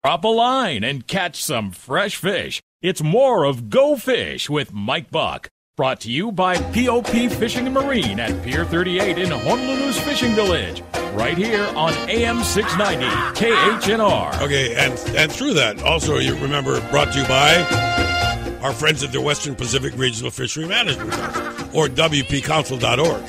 Drop a line and catch some fresh fish. It's more of Go Fish with Mike Buck. Brought to you by POP Fishing and Marine at Pier 38 in Honolulu's Fishing Village. Right here on AM 690 KHNR. Okay, and through that, also, you remember, brought to you by our friends at the Western Pacific Regional Fishery Management Council, or WPCouncil.org.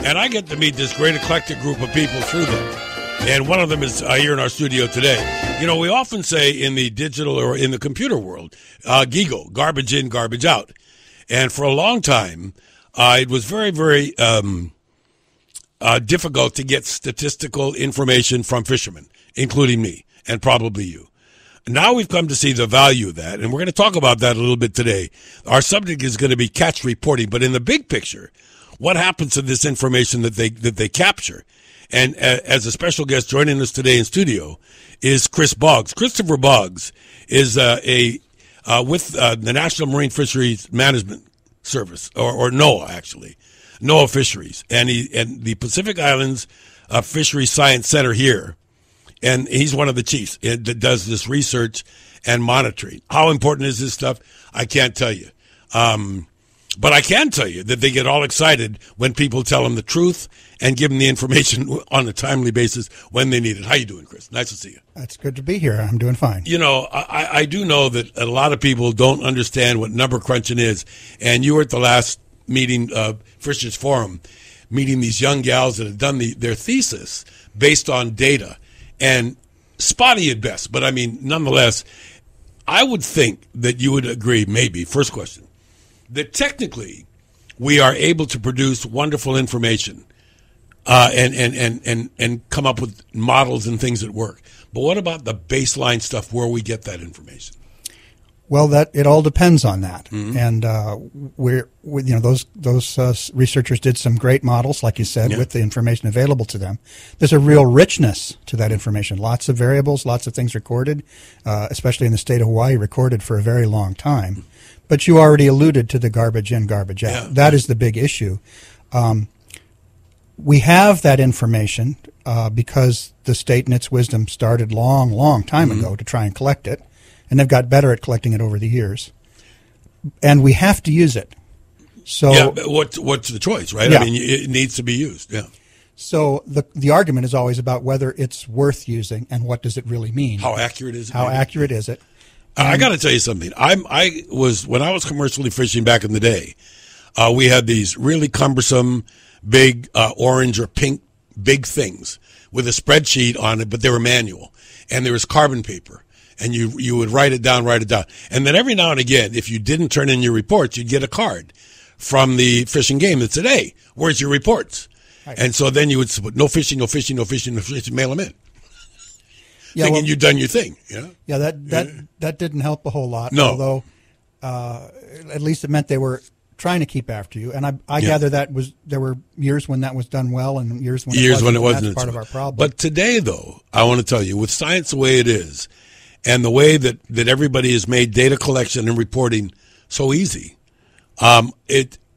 And I get to meet this great eclectic group of people through them. And one of them is here in our studio today. You know, we often say in the digital or in the computer world, GIGO, garbage in, garbage out. And for a long time, it was very, very difficult to get statistical information from fishermen, including me and probably you. Now we've come to see the value of that, and we're going to talk about that a little bit today. Our subject is going to be catch reporting, but in the big picture, what happens to this information that they capture? And as a special guest joining us today in studio is Chris Boggs. Christopher Boggs is with the National Marine Fisheries Management Service, or NOAA, actually, NOAA Fisheries, and the Pacific Islands Fisheries Science Center here, and he's one of the chiefs that does this research and monitoring. How important is this stuff? I can't tell you. But I can tell you that they get all excited when people tell them the truth and give them the information on a timely basis when they need it. How you doing, Chris? Nice to see you. It's good to be here. I'm doing fine. You know, I do know that a lot of people don't understand what number crunching is. And you were at the last meeting of Fishers Forum, meeting these young gals that have done their thesis based on data. And spotty at best. But, I mean, nonetheless, I would think that you would agree, maybe, first question, that technically we are able to produce wonderful information and come up with models and things that work. But what about the baseline stuff where we get that information? Well, it all depends on that, Mm-hmm. and those researchers did some great models, like you said, with the information available to them. There's a real richness to that information. Lots of variables, lots of things recorded, especially in the state of Hawaii, recorded for a very long time. But you already alluded to the garbage in, garbage out. Yeah. That is the big issue. We have that information because the state in its wisdom started long time ago to try and collect it, and they've got better at collecting it over the years. And we have to use it. So yeah, but what's the choice, right? Yeah. I mean, it needs to be used, yeah. So the argument is always about whether it's worth using and what does it really mean. How accurate is it? How accurate is it? I got to tell you something. When I was commercially fishing back in the day, we had these really cumbersome, big orange or pink big things with a spreadsheet on it, but they were manual, and there was carbon paper, and you would write it down, and then every now and again, if you didn't turn in your reports, you'd get a card from the Fish and Game that said, "Hey, where's your reports?" Right. And so then you would put no fishing, mail them in. Yeah, thinking you'd done your thing. Yeah, that didn't help a whole lot. No. Although, at least it meant they were trying to keep after you. And I gather there were years when that was done well and years when it wasn't. That's part of our problem. But today, though, I want to tell you, with science the way it is, and the way that everybody has made data collection and reporting so easy,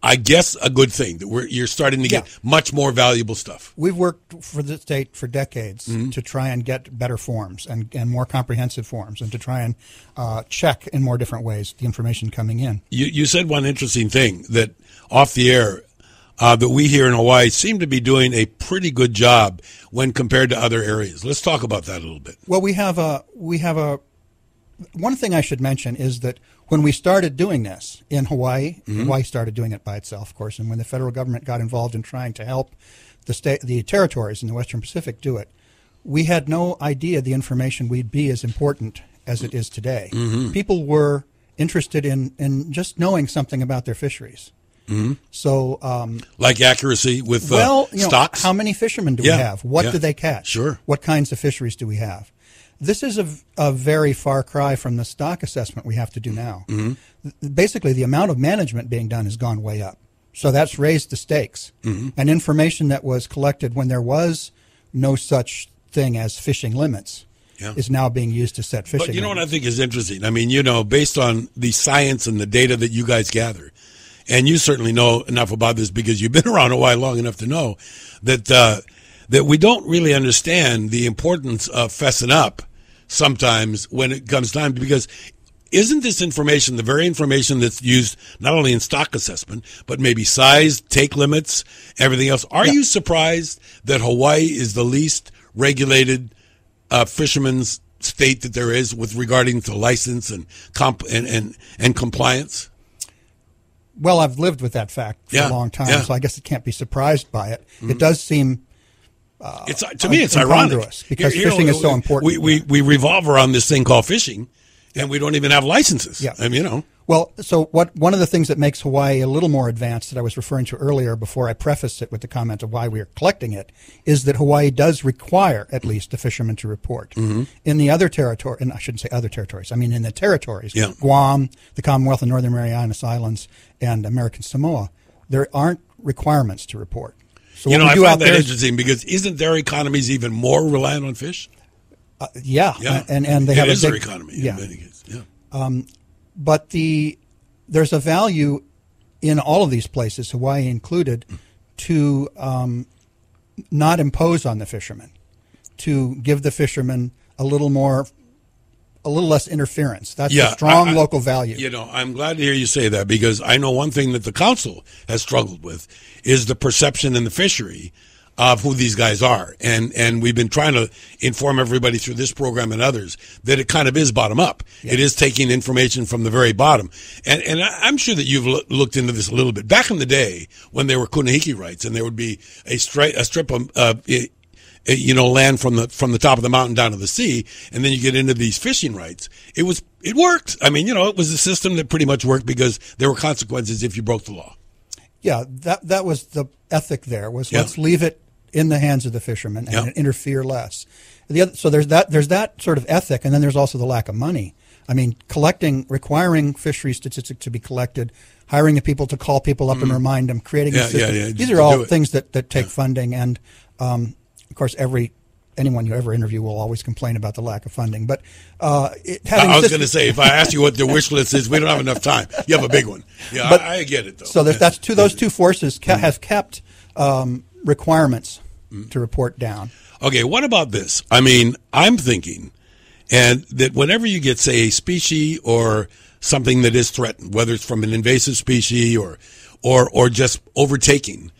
I guess a good thing that you're starting to get much more valuable stuff. We've worked for the state for decades to try and get better forms and more comprehensive forms and to try and check in more different ways the information coming in. You said one interesting thing that off the air that we here in Hawaii seem to be doing a pretty good job when compared to other areas. Let's talk about that a little bit. Well, we have a one thing I should mention is that when we started doing this in Hawaii, Hawaii started doing it by itself, of course, and when the federal government got involved in trying to help the territories in the Western Pacific do it, we had no idea the information would be as important as it is today. People were interested in just knowing something about their fisheries. So, like accuracy with stocks? How many fishermen do we have? What do they catch? Sure. What kinds of fisheries do we have? This is a very far cry from the stock assessment we have to do now. Basically, the amount of management being done has gone way up. So that's raised the stakes. And information that was collected when there was no such thing as fishing limits is now being used to set fishing limits. But you know what I think is interesting? I mean, based on the science and the data that you guys gather, and you certainly know enough about this because you've been around Hawaii long enough to know that we don't really understand the importance of fessing up sometimes when it comes time, because isn't this information the very information that's used not only in stock assessment, but maybe size, take limits, everything else? Are you surprised that Hawaii is the least regulated fisherman's state that there is with regarding to license and compliance? Well, I've lived with that fact for a long time, so I guess it can't be surprised by it. It does seem to me, it's ironic because fishing is so important. We revolve around this thing called fishing, and we don't even have licenses. Yeah. I mean, Well, so one of the things that makes Hawaii a little more advanced that I was referring to earlier before I prefaced it with the comment of why we are collecting it is that Hawaii does require at least the fishermen to report. In the other territory, and I shouldn't say other territories, I mean in the territories, Guam, the Commonwealth of Northern Marianas Islands, and American Samoa, there aren't requirements to report. So I find that interesting because isn't their economies even more reliant on fish? And they have a big their economy in many cases. But there's a value in all of these places, Hawaii included, to not impose on the fishermen, to give the fishermen a little less interference. That's a strong local value. I'm glad to hear you say that because I know one thing that the council has struggled with is the perception in the fishery of who these guys are. And we've been trying to inform everybody through this program and others that it kind of is bottom up. Yeah. It is taking information from the very bottom. And I'm sure that you've looked into this a little bit. Back in the day when there were kunihiki rights and there would be a strip of land from the top of the mountain down to the sea, and then you get into these fishing rights. It worked. I mean, it was a system that pretty much worked because there were consequences if you broke the law. Yeah, that was the ethic there, let's leave it in the hands of the fishermen and interfere less. So there's that sort of ethic, and then there's also the lack of money. I mean, requiring fishery statistics to be collected, hiring the people to call people up and remind them, creating a system. These are all things that take funding, and of course, anyone you ever interview will always complain about the lack of funding. But I was going to say, if I ask you what their wish list is, we don't have enough time. You have a big one. Yeah, but I get it, though. So those two forces have kept requirements to report down. Okay, what about this? I mean, I'm thinking, and that whenever you get, say, a species or something that is threatened, whether it's from an invasive species or just overtaking,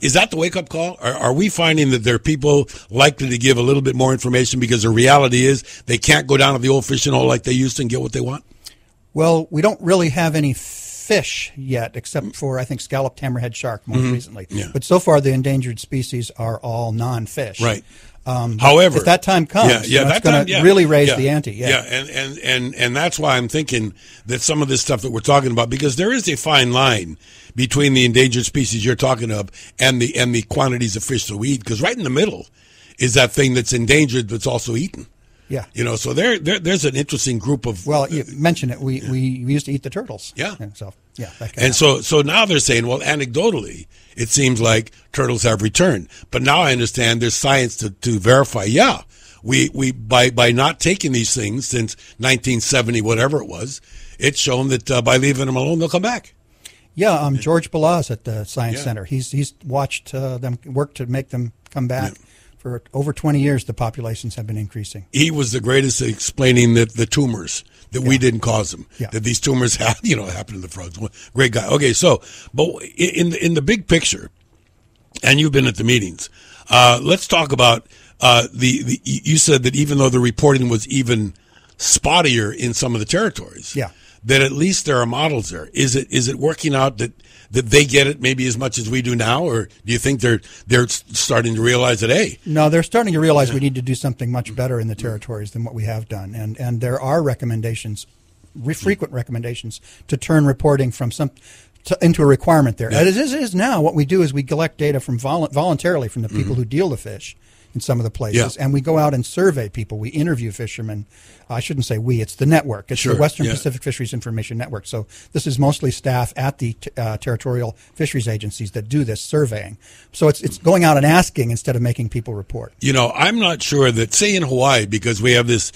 is that the wake-up call? Are we finding that there are people likely to give a little bit more information because the reality is they can't go down to the old fishing hole like they used to and get what they want? Well, we don't really have any fish yet, except for, I think, scalloped hammerhead shark most recently. Yeah. But so far, the endangered species are all non-fish. Right. However, if that time comes, it's going to really raise the ante. And that's why I'm thinking that some of this stuff that we're talking about, because there is a fine line between the endangered species you're talking of and the quantities of fish that we eat, because right in the middle is that thing that's endangered that's also eaten. Yeah. So there's an interesting group of. Well, you mentioned it. We used to eat the turtles. Yeah. So now they're saying, well, anecdotally, it seems like turtles have returned. But now I understand there's science to verify. Yeah, we by not taking these things since 1970, whatever it was, it's shown that by leaving them alone, they'll come back. Yeah. George Balaz at the Science Center. He's watched them work to make them come back. Yeah. For over 20 years, the populations have been increasing. He was the greatest at explaining the tumors, that we didn't cause them, that these tumors happen to the frogs. Great guy. Okay, so, but in the big picture, and you've been at the meetings, let's talk about you said that even though the reporting was even spottier in some of the territories, that at least there are models there. Is it working out that they get it maybe as much as we do now, or do you think they're starting to realize that, hey? No, they're starting to realize we need to do something much better in the territories than what we have done. And there are recommendations, frequent recommendations, to turn reporting from into a requirement there. As it is now, what we do is we collect data from voluntarily from the people who deal the fish in some of the places, and we go out and survey people. We interview fishermen. I shouldn't say we, it's the network. It's the Western Pacific Fisheries Information Network. So this is mostly staff at the territorial fisheries agencies that do this surveying. So it's going out and asking instead of making people report. I'm not sure that, say in Hawaii, because we have this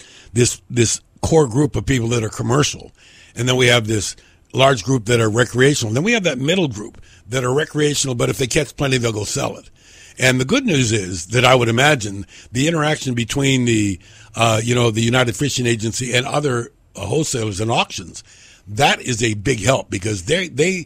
core group of people that are commercial, and then we have this large group that are recreational. And then we have that middle group that are recreational, but if they catch plenty, they'll go sell it. And the good news is that I would imagine the interaction between the United Fishing Agency and other wholesalers and auctions, that is a big help because they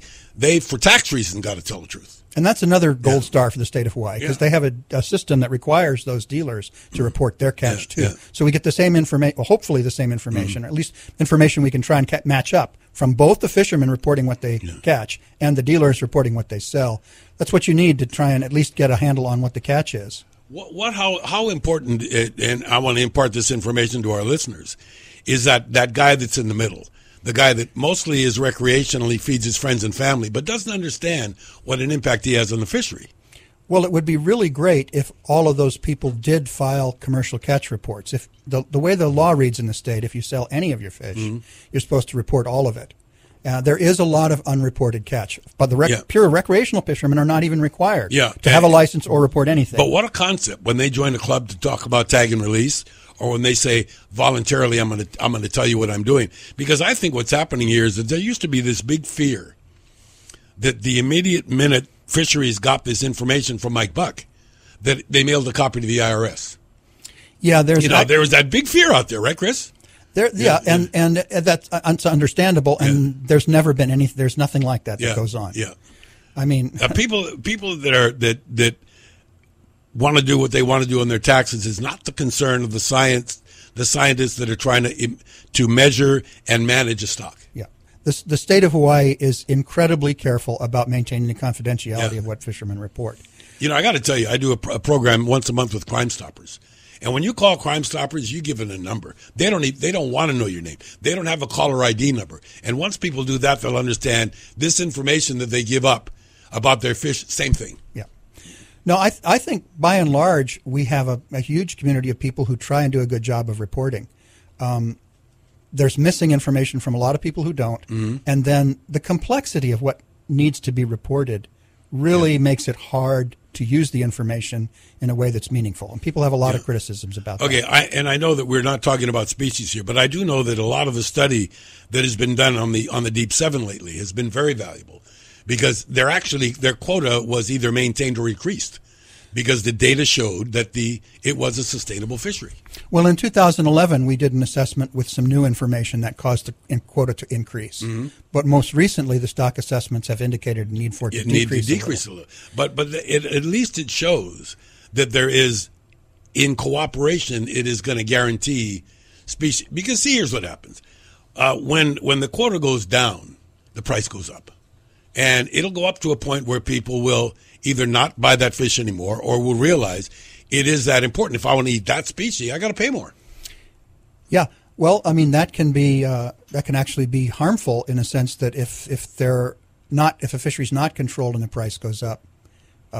for tax reasons got to tell the truth. And that's another gold star for the state of Hawaii because they have a system that requires those dealers to report their catch too. Yeah. So we get the same information, well, hopefully the same information, or at least information we can try and match up from both the fishermen reporting what they catch and the dealers reporting what they sell. That's what you need to try and at least get a handle on what the catch is. How important, and I want to impart this information to our listeners, is that guy that's in the middle. The guy that mostly is recreationally feeds his friends and family, but doesn't understand what an impact he has on the fishery. Well, it would be really great if all of those people did file commercial catch reports. If the way the law reads in the state, if you sell any of your fish, you're supposed to report all of it. There is a lot of unreported catch, but the pure recreational fishermen are not even required to have a license or report anything. But what a concept when they join a club to talk about tag and release, or when they say voluntarily, I'm going to tell you what I'm doing. Because I think what's happening here is that there used to be this big fear that the immediate minute fisheries got this information from Mike Buck, that they mailed a copy to the IRS. Yeah, there was that big fear out there, right, Chris? And that's understandable. And there's never been there's nothing like that goes on. Yeah, I mean, people that want to do what they want to do on their taxes is not the concern of the scientists that are trying to measure and manage a stock. Yeah. The state of Hawaii is incredibly careful about maintaining the confidentiality of what fishermen report. I got to tell you, I do a program once a month with Crime Stoppers. And when you call Crime Stoppers, you give it a number. They don't want to know your name. They don't have a caller ID number. And once people do that, they'll understand this information that they give up about their fish, same thing. Yeah. No, I think by and large we have a huge community of people who try and do a good job of reporting. There's missing information from a lot of people who don't, and then the complexity of what needs to be reported really makes it hard to use the information in a way that's meaningful. And people have a lot of criticisms about that. Okay, I know that we're not talking about species here, but I do know that a lot of the study that has been done on the Deep 7 lately has been very valuable. Because their quota was either maintained or increased, because the data showed that it was a sustainable fishery. Well, in 2011, we did an assessment with some new information that caused the quota to increase. But most recently, the stock assessments have indicated a need for it to decrease a little. But at least it shows that there is, in cooperation, it is going to guarantee species. Because see, here's what happens: when the quota goes down, the price goes up. And it'll go up to a point where people will either not buy that fish anymore or will realize it is that important. If I want to eat that species, I got to pay more. Yeah. Well, I mean, that can actually be harmful in a sense that if a fishery's not controlled and the price goes up,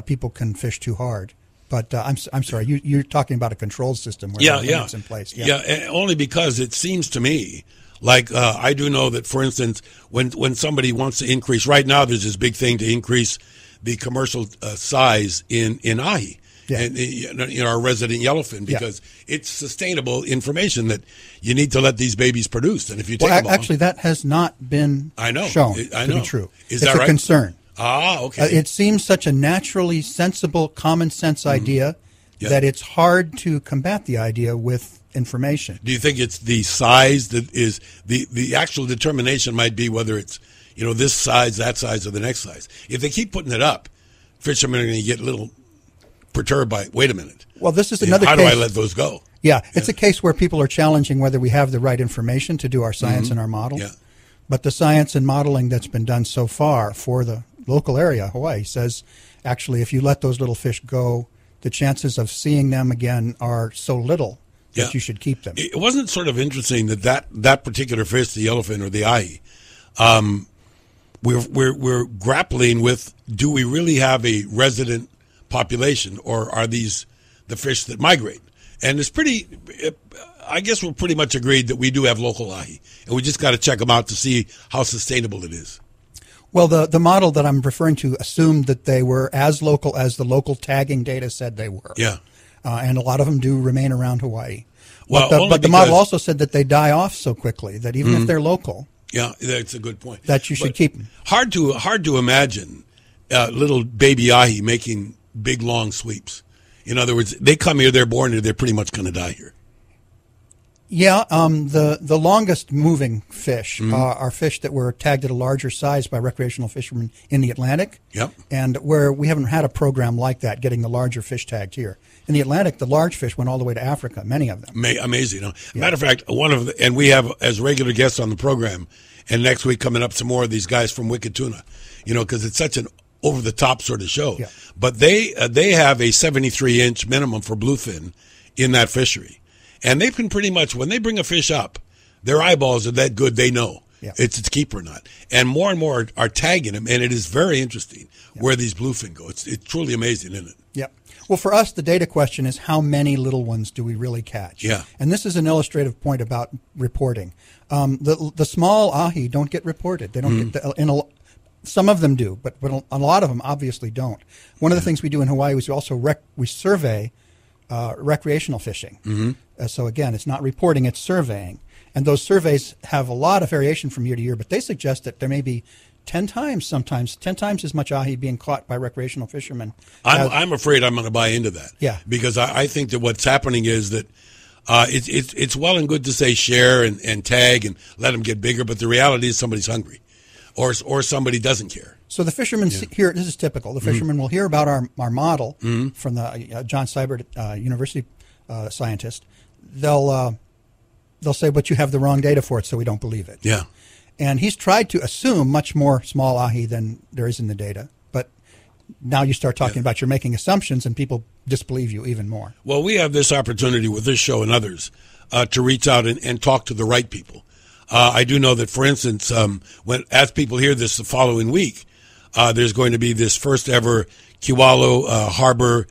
people can fish too hard. But I'm sorry, you're talking about a control system where it's in place. Yeah, only because it seems to me like I do know that, for instance, when somebody wants to increase, right now there's this big thing to increase the commercial size in ahi, and our resident yellowfin, because it's sustainable information that you need to let these babies produce. And if you take them actually, that has not been shown to be true. Is that right? It's a concern. Okay. It seems such a naturally sensible, common sense idea that it's hard to combat the idea with information. Do you think it's the size that is the actual determination might be whether it's this size, that size, or the next size? If they keep putting it up, fishermen are going to get a little perturbed by, wait a minute. Well, this is another case. How do I let those go? Yeah, it's a case where people are challenging whether we have the right information to do our science and our model. Yeah. But the science and modeling that's been done so far for the local area, Hawaii, says actually if you let those little fish go, the chances of seeing them again are so little that you should keep them. It wasn't sort of interesting that particular fish, the yellowfin or the ahi, we're grappling with, do we really have a resident population, or are these the fish that migrate? And I guess we're pretty much agreed that we do have local ahi, and we just got to check them out to see how sustainable it is. Well, the model that I'm referring to assumed that they were as local as the local tagging data said they were. Yeah. And a lot of them do remain around Hawaii. Well, but the model also said that they die off so quickly that even if they're local, that's a good point. That you should keep them. Hard to imagine little baby ahi making big, long sweeps. In other words, they come here, they're born here, they're pretty much going to die here. Yeah, the longest moving fish are fish that were tagged at a larger size by recreational fishermen in the Atlantic. Yep. And where we haven't had a program like that, getting the larger fish tagged here. In the Atlantic, the large fish went all the way to Africa, many of them. Amazing. You know? Matter of fact, and we have as regular guests on the program, and next week coming up some more of these guys from Wicked Tuna, because it's such an over-the-top sort of show. Yeah. But they have a 73-inch minimum for bluefin in that fishery. And they can pretty much, when they bring a fish up, their eyeballs are that good, they know it's its keeper or not. And more are tagging them, and it is very interesting where these bluefin go. It's truly amazing, isn't it? Yeah. Well, for us, the data question is how many little ones do we really catch? Yeah. And this is an illustrative point about reporting. The small ahi don't get reported. They don't get some of them do, but a lot of them obviously don't. One of the things we do in Hawaii is we also we survey recreational fishing. Mm-hmm. So again, it's not reporting, it's surveying. And those surveys have a lot of variation from year to year, but they suggest that there may be 10 times as much ahi being caught by recreational fishermen. I'm afraid I'm going to buy into that. Yeah. Because I think that what's happening is that it's well and good to say share and tag and let them get bigger, but the reality is somebody's hungry or somebody doesn't care. So the fishermen here, this is typical, the fishermen will hear about our model from the John Seibert University scientist. They'll say, but you have the wrong data for it, so we don't believe it. Yeah. And he's tried to assume much more small ahi than there is in the data. But now you start talking about you're making assumptions, and people disbelieve you even more. Well, we have this opportunity with this show and others to reach out and talk to the right people. I do know that, for instance, as people hear this the following week, there's going to be this first ever Kewalo Harbor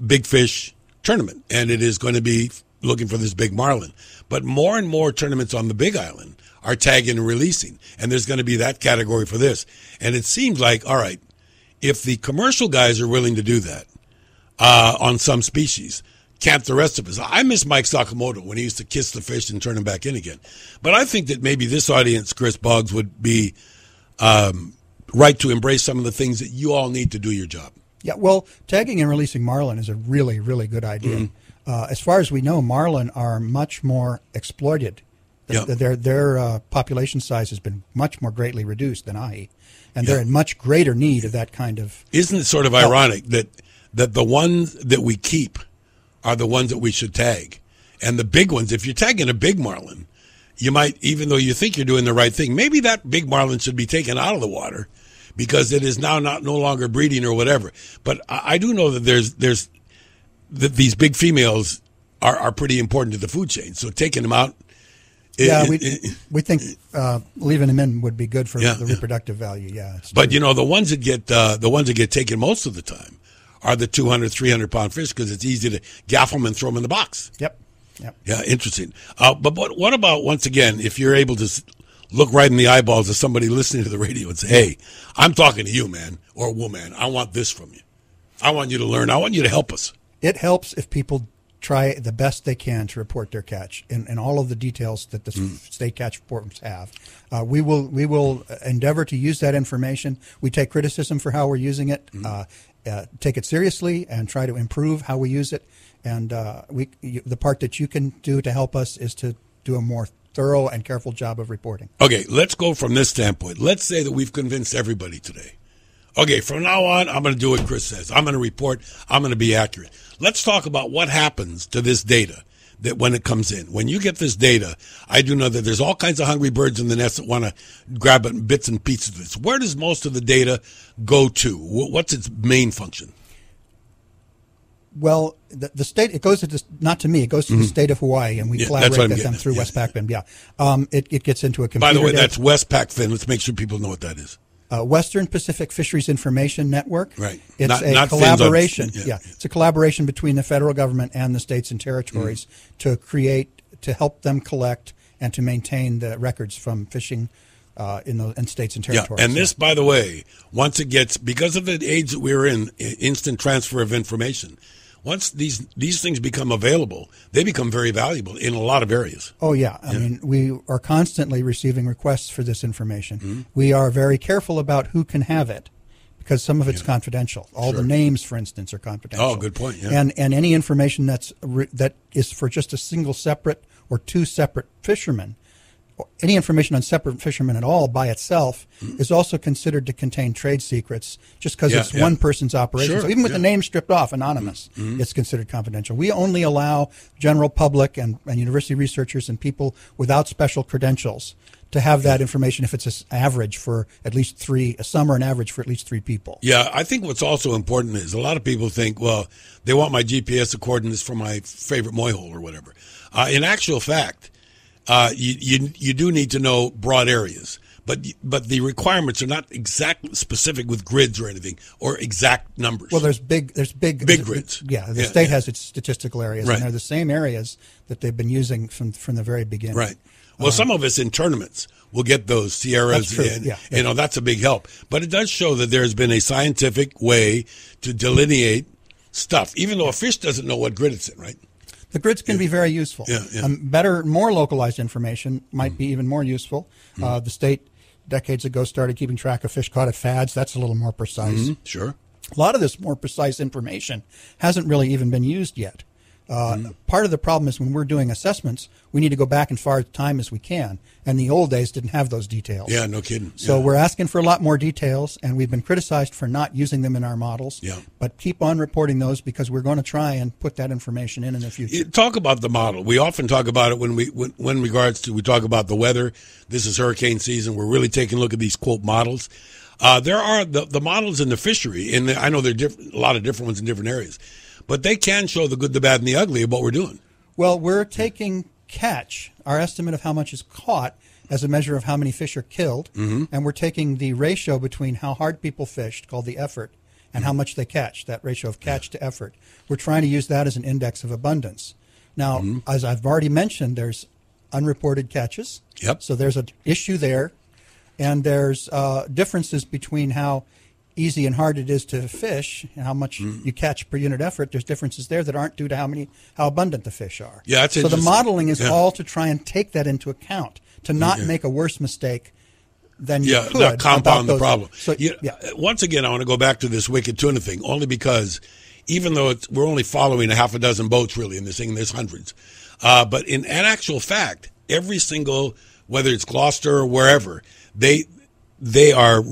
Big Fish tournament, and it is going to be looking for this big marlin. But more and more tournaments on the Big Island are tagging and releasing, and there's going to be that category for this. And it seems like, all right, if the commercial guys are willing to do that on some species, can't the rest of us? I miss Mike Sakamoto when he used to kiss the fish and turn them back in again. But I think that maybe this audience, Chris Boggs, would be right to embrace some of the things that you all need to do your job. Yeah, well, tagging and releasing marlin is a really, really good idea. As far as we know, marlin are much more exploited. Their population size has been much more greatly reduced than ahi, and they're in much greater need of that kind of. Isn't it sort of ironic that the ones that we keep are the ones that we should tag, and the big ones? If you're tagging a big marlin, you might, even though you think you're doing the right thing, maybe that big marlin should be taken out of the water because it is now no longer breeding or whatever. But I do know that there's that these big females are pretty important to the food chain. So taking them out. We think leaving them in would be good for the reproductive value. Yeah, but true. The ones that get taken most of the time are the 200, 300 pound fish because it's easy to gaff them and throw them in the box. Yep. Yeah, interesting. But what about, once again, if you're able to look right in the eyeballs of somebody listening to the radio and say, "Hey, I'm talking to you, man, or woman. I want this from you. I want you to learn. I want you to help us." It helps if people try the best they can to report their catch and all of the details that the state catch reports have. We will endeavor to use that information. We take criticism for how we're using it, take it seriously, and try to improve how we use it. And the part that you can do to help us is to do a more thorough and careful job of reporting. Okay, let's go from this standpoint. Let's say that we've convinced everybody today. Okay, from now on, I'm going to do what Chris says. I'm going to report. I'm going to be accurate. Let's talk about what happens to this data that when it comes in. When you get this data, I do know that there's all kinds of hungry birds in the nest that want to grab bits and pieces of this. Where does most of the data go to? What's its main function? Well, the state, it goes to not to me, it goes to the state of Hawaii, and we collaborate with them through Westpac Fin. It gets into a computer. By the way, that's Westpac Fin. Let's make sure people know what that is. Western Pacific Fisheries Information Network. Right. It's a collaboration. It's a collaboration between the federal government and the states and territories to help them collect and to maintain the records from fishing in states and territories. Yeah, and this, by the way, once it gets, because of the age that we're in, instant transfer of information. Once these things become available, they become very valuable in a lot of areas. Oh, yeah. I mean, we are constantly receiving requests for this information. We are very careful about who can have it because some of it's confidential. All the names, for instance, are confidential. Oh, good point. Yeah. And any information that is for just a single separate or two separate fishermen, any information on separate fishermen at all by itself is also considered to contain trade secrets just because it's one person's operation. Sure, so even with the name stripped off, anonymous, it's considered confidential. We only allow general public and university researchers and people without special credentials to have that information if it's an average for at least three, a sum or an average for at least three people. Yeah, I think what's also important is a lot of people think, well, they want my GPS coordinates for my favorite moy hole or whatever. In actual fact, you do need to know broad areas, but the requirements are not exactly specific with grids or anything or exact numbers. Well, there's big grids. Yeah, the state has its statistical areas, Right. and they're the same areas that they've been using from the very beginning. Right. Well, some of us in tournaments will get those Sierras, That's true. and that's a big help. But it does show that there's been a scientific way to delineate stuff, even though a fish doesn't know what grid it's in, right? The grids can be very useful. Better, more localized information might be even more useful. The state decades ago started keeping track of fish caught at FADs. That's a little more precise. Sure. A lot of this more precise information hasn't really even been used yet. Part of the problem is when we're doing assessments, we need to go back as far as time as we can. And the old days didn't have those details. Yeah, no kidding. So we're asking for a lot more details, and we've been criticized for not using them in our models. Yeah. But keep on reporting those because we're going to try and put that information in the future. Talk about the model. We often talk about it when we talk about the weather. This is hurricane season. We're really taking a look at these quote models. There are the models in the fishery, and I know there are a lot of different ones in different areas, but they can show the good, the bad, and the ugly of what we're doing. Well, we're taking catch, our estimate of how much is caught, as a measure of how many fish are killed, and we're taking the ratio between how hard people fished, called the effort, and how much they catch, that ratio of catch to effort. We're trying to use that as an index of abundance. Now, as I've already mentioned, there's unreported catches. Yep. So there's an issue there, and there's differences between how easy and hard it is to fish and how much you catch per unit effort. There's differences there that aren't due to how abundant the fish are. Yeah, that's so the interesting. modeling is all to try and take that into account, to not make a worse mistake than you could. Not compound the those. problem. So, Once again, I want to go back to this wicked tuna thing, only because even though we're only following a half a dozen boats really in this thing, there's hundreds. But in actual fact, every single, whether it's Gloucester or wherever, they are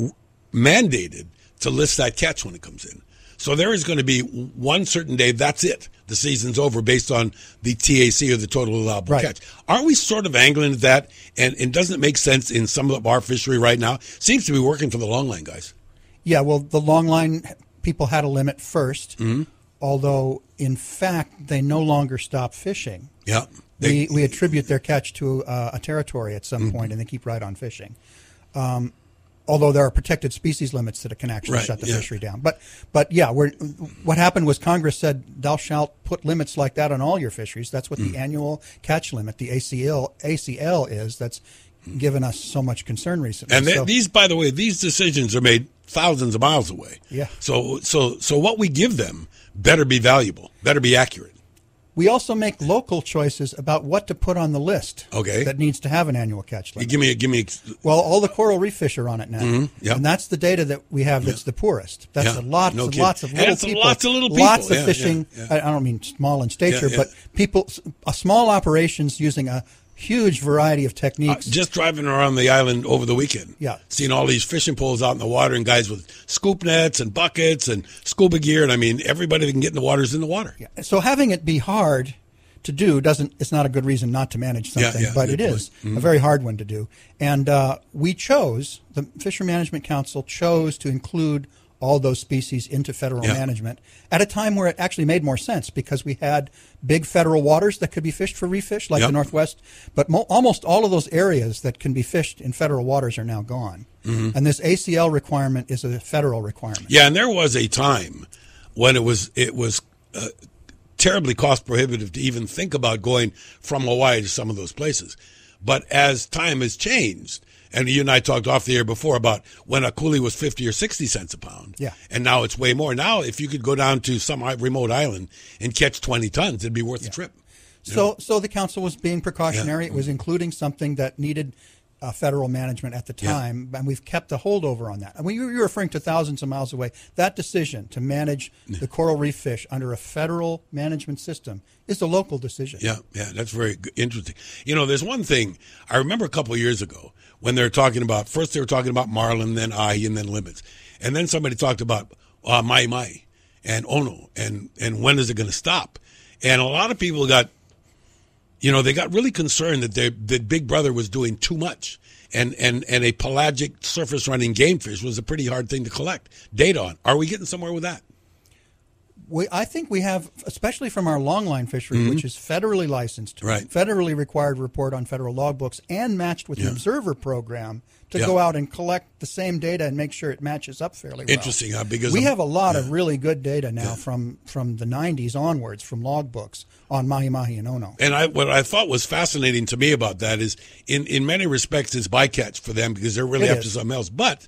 mandated to list that catch when it comes in. So there is going to be one certain day, that's it. The season's over based on the TAC or the total allowable catch. Aren't we sort of angling at that? And doesn't it make sense in some of our fishery right now? Seems to be working for the longline guys. Yeah, well, the longline people had a limit first, although in fact they no longer stop fishing. Yeah. We attribute their catch to a territory at some point, and they keep right on fishing. Although there are protected species limits that it can actually shut the fishery down. But yeah, what happened was Congress said, thou shalt put limits like that on all your fisheries. That's what the annual catch limit, the ACL is. That's given us so much concern recently. And these, by the way, these decisions are made thousands of miles away. Yeah. So what we give them better be valuable, better be accurate. We also make local choices about what to put on the list. Okay. That needs to have an annual catch limit. Give me. Well, all the coral reef fish are on it now, Yep. and that's the data that we have. That's the poorest. That's lots of little people. Lots of little people. Lots of fishing. I don't mean small in stature, but people, small operations using a huge variety of techniques. Just driving around the island over the weekend. Yeah. Seeing all these fishing poles out in the water and guys with scoop nets and buckets and scuba gear. And I mean, everybody that can get in the water is in the water. Yeah. So having it be hard to do it's not a good reason not to manage something, but it is a very hard one to do. And the Fishery Management Council chose to include all those species into federal management at a time where it actually made more sense because we had big federal waters that could be fished for reef fish, like the Northwest. But almost all of those areas that can be fished in federal waters are now gone. And this ACL requirement is a federal requirement. Yeah, and there was a time when it was terribly cost prohibitive to even think about going from Hawaii to some of those places. But as time has changed, and you and I talked off the air before about when a coulee was 50 or 60 cents a pound. Yeah. And now it's way more. Now, if you could go down to some remote island and catch 20 tons, it'd be worth the trip. So the council was being precautionary. It was including something that needed federal management at the time, and we've kept a holdover on that. And when you're referring to thousands of miles away, that decision to manage the coral reef fish under a federal management system is a local decision. Yeah, that's very interesting. There's one thing I remember a couple of years ago when they were talking about, first they were talking about marlin, then ahi, and then limits. And then somebody talked about mai and ono, and when is it going to stop? And a lot of people got, they got really concerned that Big Brother was doing too much. And a pelagic surface running game fish was a pretty hard thing to collect data on. Are we getting somewhere with that? I think we have, especially from our longline fishery, which is federally licensed, federally required to report on federal logbooks, and matched with an observer program to go out and collect the same data and make sure it matches up fairly well. Interesting, huh? Because we have a lot of really good data now from the 90s onwards from logbooks on mahi-mahi and ono. And what I thought was fascinating to me about that is, in many respects, it's bycatch for them because they're really after something else. But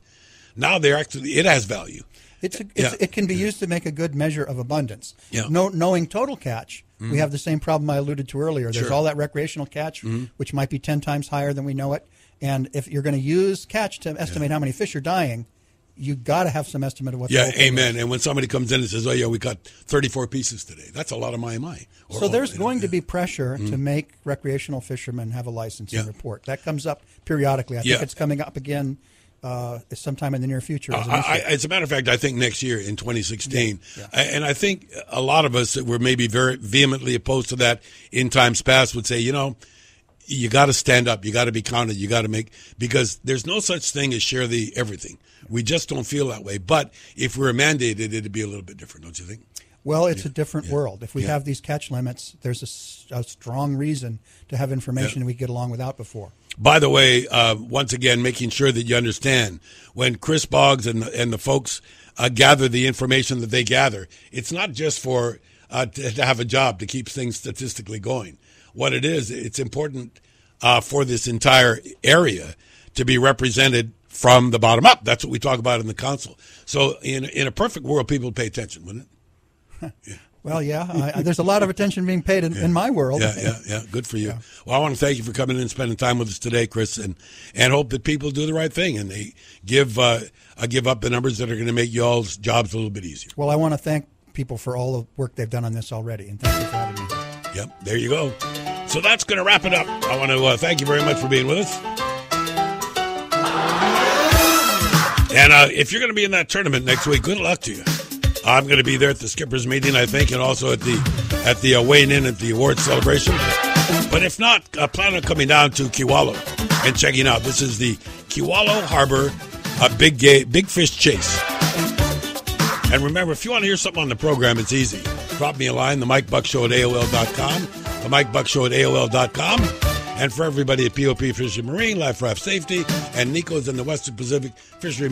now it has value. It can be used to make a good measure of abundance. Knowing total catch, we have the same problem I alluded to earlier. There's all that recreational catch, which might be 10 times higher than we know it. And if you're going to use catch to estimate how many fish are dying, you've got to have some estimate of what the whole thing amen. is. And when somebody comes in and says, we got 34 pieces today, that's a lot of mahi-mahi. So there's going to be pressure to make recreational fishermen have a license and report. That comes up periodically. I think it's coming up again sometime in the near future. As a matter of fact, I think next year in 2016. And I think a lot of us that were maybe very vehemently opposed to that in times past would say, you got to stand up. You got to be counted. You got to because there's no such thing as share the everything. We just don't feel that way. But if we're mandated, it'd be a little bit different, don't you think? Well, it's a different world. If we have these catch limits, there's a strong reason to have information we get along without before. By the way, once again, making sure that you understand, when Chris Boggs and the folks gather the information that they gather, it's not just for to have a job to keep things statistically going. What it is, it's important for this entire area to be represented from the bottom up. That's what we talk about in the council. So in a perfect world, people would pay attention, wouldn't it? Well, there's a lot of attention being paid in my world. Yeah. Good for you. Yeah. Well, I want to thank you for coming in and spending time with us today, Chris, and hope that people do the right thing and they give up the numbers that are going to make y'all's jobs a little bit easier. Well, I want to thank people for all the work they've done on this already, and thank you for having me. Yep, there you go. So that's going to wrap it up. I want to thank you very much for being with us. And if you're going to be in that tournament next week, good luck to you. I'm going to be there at the Skippers meeting, I think, and also at the weighing in at the awards celebration. But if not, plan on coming down to Kewalo and checking out. This is the Kewalo Harbor Big Fish Chase. And remember, if you want to hear something on the program, it's easy. Drop me a line, the Mike Buck Show at AOL.com, the Mike Buck Show at AOL.com. And for everybody at POP Fishing Marine, Life Raft Safety, and Nico's in the Western Pacific Fishery